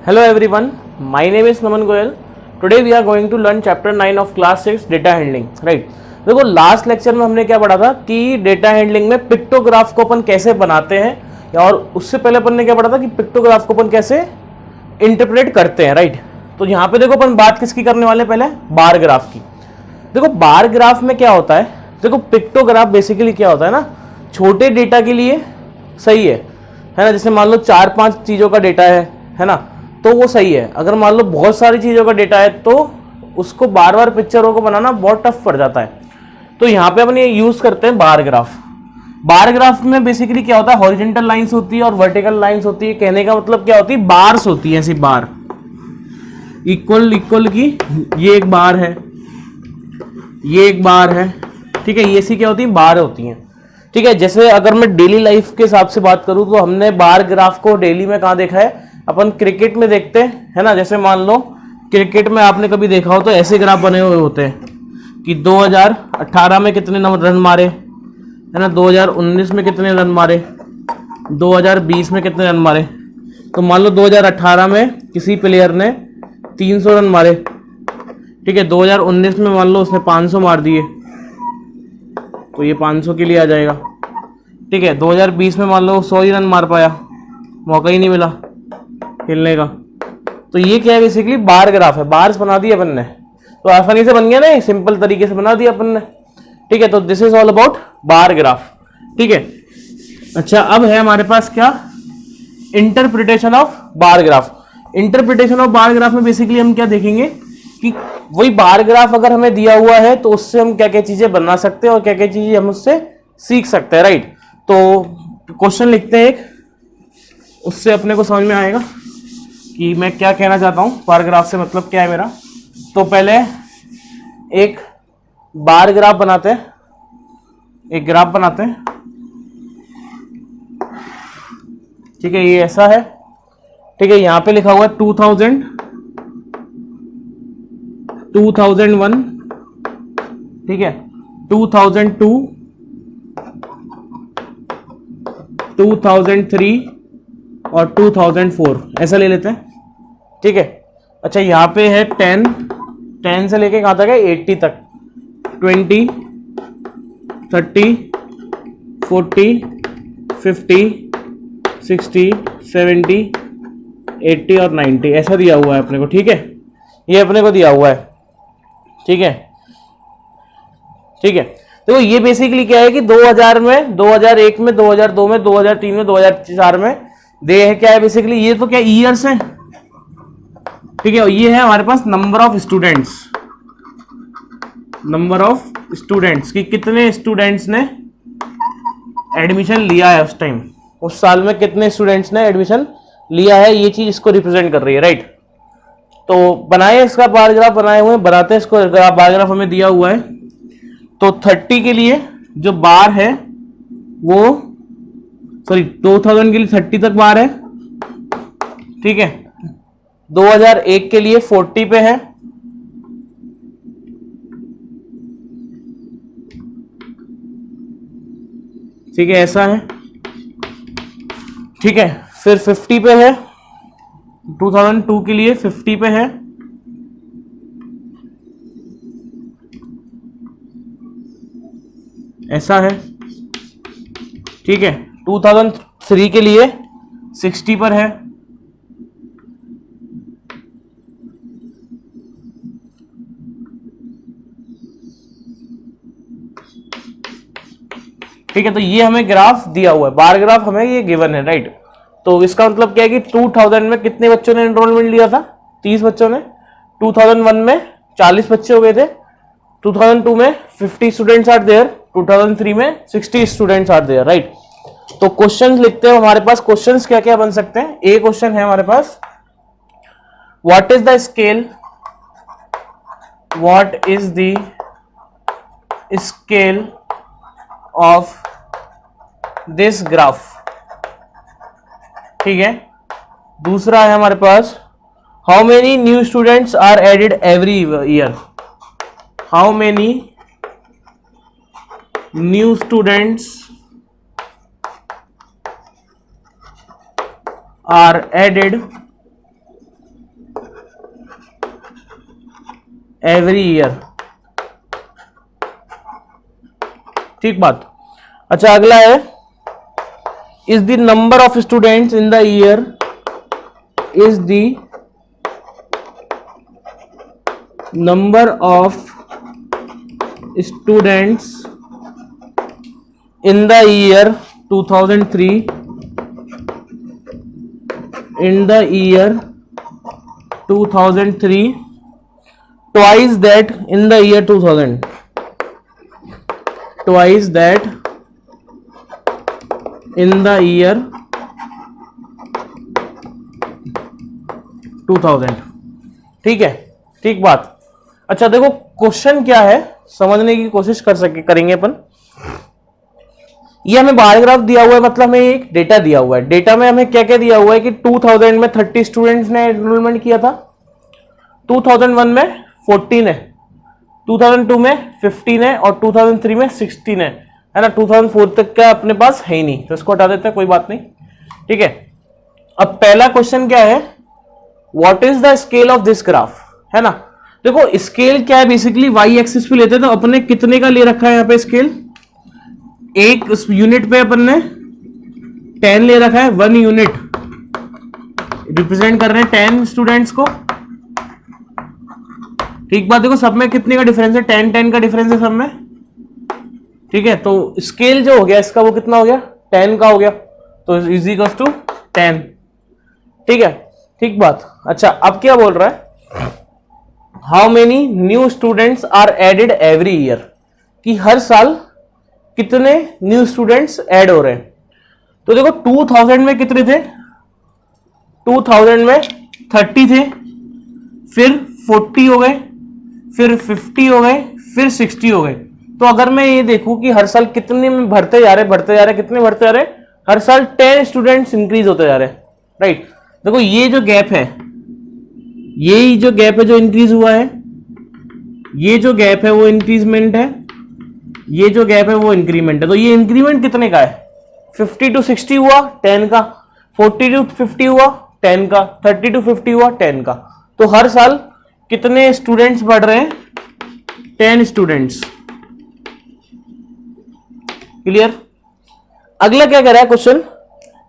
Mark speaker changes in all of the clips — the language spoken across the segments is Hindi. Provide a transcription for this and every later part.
Speaker 1: Hello everyone, my name is Naman Goyal. Today we are going to learn chapter 9 of class 6 data handling. Right? देखो लास्ट लेक्चर में हमने क्या पढ़ा था कि डेटा हैंडलिंग में पिक्टोग्राफ को अपन कैसे बनाते हैं, और उससे पहले अपन ने क्या पढ़ा था कि पिक्टोग्राफ को अपन कैसे इंटरप्रेट करते हैं. राइट? तो यहाँ पे देखो अपन बात किसकी करने वाले हैं, पहले बार ग्राफ की. देखो बार ग्राफ में क्या होता है, देखो पिक्टोग्राफ बेसिकली क्या होता है ना, छोटे डेटा के लिए सही है ना. जैसे मान लो 4-5 चीज़ों का डेटा है ना, तो वो सही है. अगर मान लो बहुत सारी चीज़ों का डेटा है तो उसको बार बार पिक्चरों को बनाना बहुत टफ पड़ जाता है. तो यहाँ पे अपन ये यूज़ करते हैं बार ग्राफ. बार ग्राफ में बेसिकली क्या होता है, हॉरिजॉन्टल लाइंस होती है और वर्टिकल लाइंस होती है. कहने का मतलब क्या होती है, बार्स होती है, ऐसी बार इक्वल इक्वल की. ये एक बार है, ये एक बार है, ठीक है. ये सी क्या होती है, बार होती हैं, ठीक है. जैसे अगर मैं डेली लाइफ के हिसाब से बात करूं तो हमने बार ग्राफ को डेली में कहाँ देखा है, अपन क्रिकेट में देखते हैं, है ना. जैसे मान लो क्रिकेट में आपने कभी देखा हो तो ऐसे ग्राफ बने हुए होते हैं कि 2018 में कितने रन मारे, है ना, 2019 में कितने रन मारे, 2020 में कितने रन मारे. तो मान लो 2018 में किसी प्लेयर ने 300 रन मारे, ठीक है. 2019 में मान लो उसने 500 मार दिए, तो ये 500 के लिए आ जाएगा, ठीक है. 2020 में मान लो 100 ही रन मार पाया, मौका ही नहीं मिला खेलने का. तो ये क्या है, बेसिकली बार ग्राफ है. बार्स बना दिए अपन ने, तो आसानी से बन गया ना, सिंपल तरीके से बना दिया अपन ने, ठीक है. तो this is all about bar graph, ठीक है. अच्छा, अब है हमारे पास क्या, interpretation of bar graph. Interpretation of bar graph में बेसिकली हम क्या देखेंगे कि वही बार ग्राफ अगर हमें दिया हुआ है तो उससे हम क्या क्या चीजें बना सकते हैं और क्या क्या चीजें हम उससे सीख सकते हैं. राइट? तो क्वेश्चन लिखते हैं एक, उससे अपने को समझ में आएगा कि मैं क्या कहना चाहता हूं, बार ग्राफ से मतलब क्या है मेरा. तो पहले एक बार ग्राफ बनाते हैं, एक ग्राफ बनाते हैं, ठीक है. ये ऐसा है, ठीक है. यहां पे लिखा हुआ है 2000, 2001, ठीक है, 2002, 2003 और 2004 ऐसा ले लेते हैं, ठीक है. अच्छा, यहाँ पे है 10 से लेके कहाँ तक है, 80 तक, 20, 30, 40, 50, 60, 70, 80 और 90 ऐसा दिया हुआ है अपने को, ठीक है. ये अपने को दिया हुआ है, ठीक है, ठीक है. देखो ये बेसिकली क्या है कि 2000 में, 2001 में, 2002 में, 2003 में, 2004 में दे है. क्या है बेसिकली, ये तो क्या ईयर्स हैं, ठीक है. ये है हमारे पास number of students, number of students कि कितने स्टूडेंट्स ने एडमिशन लिया है उस टाइम, उस साल में कितने स्टूडेंट्स ने एडमिशन लिया है. ये चीज इसको रिप्रेजेंट कर रही है. राइट? तो बनाए इसका बार ग्राफ, बनाए हुए हैं, बनाते हैं इसको. बार ग्राफ हमें दिया हुआ है, तो 30 के लिए जो बार है वो, सॉरी 2000 के लिए 30 तक बार है, ठीक है. 2001 के लिए 40 पे है, ठीक है, ऐसा है, ठीक है. फिर 50 पे है, 2002 के लिए 50 पे है, ऐसा है, ठीक है. 2003 के लिए 60 पर है, ठीक है. तो ये हमें ग्राफ दिया हुआ है, बार ग्राफ हमें ये गिवन है. राइट? तो इसका मतलब क्या है कि 2000 में कितने बच्चों ने एनरोलमेंट लिया था, 30 बच्चों ने. 2001 में 40 बच्चे हो गए थे, 2002 में 50 स्टूडेंट्स आर देयर, 2003 में 60 स्टूडेंट्स आर देयर. राइट? तो क्वेश्चंस लिखते हैं. हमारे पास क्वेश्चंस क्या क्या बन सकते हैं. एक क्वेश्चन है हमारे पास, what is the scale, what is the scale of this graph, ठीक है. दूसरा है हमारे पास, how many new students are added every year, how many new students are added every year. ठीक बात। अच्छा अगला है, is the number of students in the year, is the number of students in the year 2003, in the year 2003 twice that in the year 2000, twice that in the year 2000। ठीक है, ठीक बात। अच्छा देखो क्वेश्चन क्या है समझने की कोशिश करेंगे अपन। ये हमें बार ग्राफ दिया हुआ है, मतलब हमें एक डेटा दिया हुआ है। डेटा में हमें क्या क्या दिया हुआ है कि 2000 में 30 स्टूडेंट्स ने एनरोलमेंट किया था, 2001 में 14 है, 2002 में 15 है और 2003 में 16 है ना। 2004 तक का अपने पास है ही नहीं, तो इसको हटा देते हैं, कोई बात नहीं। ठीक है, अब पहला क्वेश्चन क्या है, what is the scale of this graph, है ना। देखो स्केल क्या है, बेसिकली वाई एक्सिस पे लेते हैं, तो अपने कितने का ले रखा है यहाँ पे स्केल, एक यूनिट पे अपन ने 10 ले रखा है, 1 यूनिट रिप्रेजेंट कर रहे हैं 10 स्टूडेंट्स को। ठीक बात। देखो सब में कितने का डिफरेंस है, 10 का डिफरेंस है सब में। ठीक है, तो स्केल जो हो गया इसका वो कितना हो गया, 10 का हो गया, तो इज इक्वल्स टू 10। ठीक है, ठीक बात। अच्छा अब क्या बोल रहा है, how many new students are added every year, कि हर साल कितने न्यू स्टूडेंट्स ऐड हो रहे हैं। तो देखो 2000 में कितने थे, 2000 में 30 थे, फिर 40 हो गए, फिर 50 हो गए, फिर 60 हो गए। तो अगर मैं ये देखूं कि हर साल कितने में भरते जा रहे, कितने भरते जा रहे, हर साल 10 स्टूडेंट्स इंक्रीज होते जा रहे हैं, राइट। देखो ये जो गैप है, यही जो गैप है जो इंक्रीज हुआ है, ये जो गैप है वो इंक्रीजमेंट है, ये जो गैप है वो इंक्रीमेंट है। तो ये इंक्रीमेंट कितने का है, 50 to 60 हुआ 10 का, 40 to 50 हुआ 10 का, 30 to 50 हुआ 10 का। तो हर साल कितने स्टूडेंट्स बढ़ रहे हैं, 10 स्टूडेंट्स। क्लियर। अगला क्या कह रहा है question,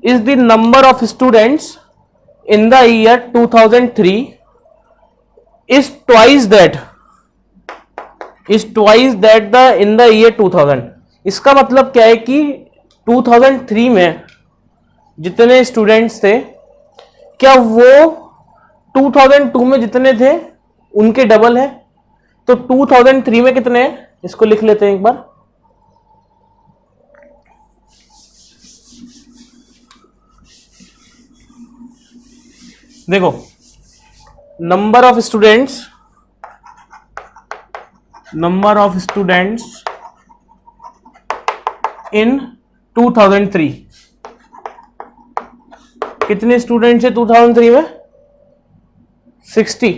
Speaker 1: is the number of students in the year 2003 is twice that, the in the year 2000। इसका मतलब क्या है कि 2003 में जितने स्टूडेंट्स थे, क्या वो 2002 में जितने थे उनके डबल है। तो 2003 में कितने हैं, इसको लिख लेते हैं एक बार। देखो नंबर ऑफ स्टूडेंट्स इन 2003, कितने स्टूडेंट्स है 2003 में, 60।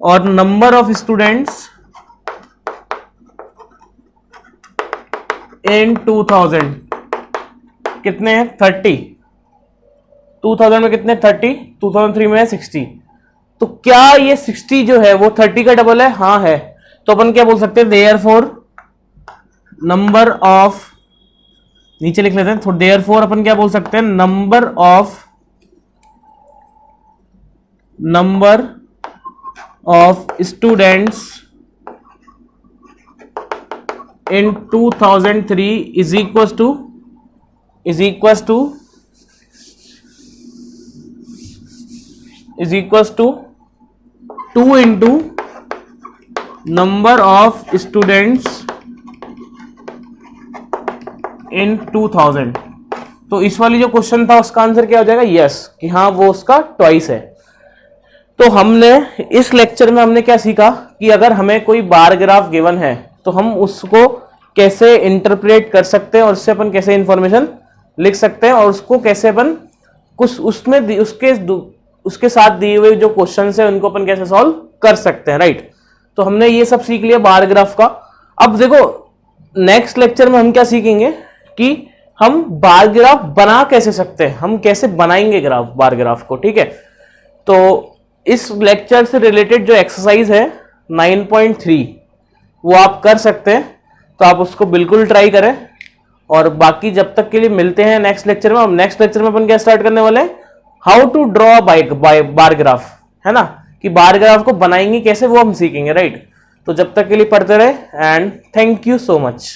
Speaker 1: और नंबर ऑफ स्टूडेंट्स इन 2000 कितने हैं, 30। 2000 में कितने, 30, 2003 में है 60। तो क्या ये 60 जो है वो 30 का डबल है, हाँ है। तो अपन क्या बोल सकते हैं, देयरफॉर नंबर ऑफ, नीचे लिख लेते हैं, देयरफॉर अपन क्या बोल सकते हैं, number of students in 2003 is equal to 2 into number of students in 2000। तो इस वाली जो क्वेश्चन था उसका आंसर क्या हो जाएगा, यस, कि हाँ वो उसका ट्वाइस है। तो हमने इस लेक्चर में हमने क्या सीखा कि अगर हमें कोई बार ग्राफ गिवन है तो हम उसको कैसे इंटरप्रेट कर सकते हैं और उससे अपन कैसे इंफॉर्मेशन लिख सकते हैं और उसको कैसे अपन कुछ उसमें उसके साथ दिए हुए जो क्वेश्चन है उनको अपन कैसे सॉल्व कर सकते हैं, राइट। तो हमने ये सब सीख लिया बार ग्राफ का। अब देखो नेक्स्ट लेक्चर में हम क्या सीखेंगे कि हम बार ग्राफ बना कैसे सकते हैं, हम कैसे बनाएंगे बार ग्राफ को, ठीक है। तो इस लेक्चर से रिलेटेड जो एक्सरसाइज है 9.3 वो आप कर सकते हैं, तो आप उसको बिल्कुल ट्राई करें। और बाकी जब तक के लिए मिलते हैं नेक्स्ट लेक्चर में। हम नेक्स्ट लेक्चर में अपन क्या स्टार्ट करने वाले हैं, how to draw bar graph, है ना, कि बार ग्राफ को बनाएंगे कैसे वो हम सीखेंगे, राइट। तो जब तक के लिए पढ़ते रहे and thank you so much.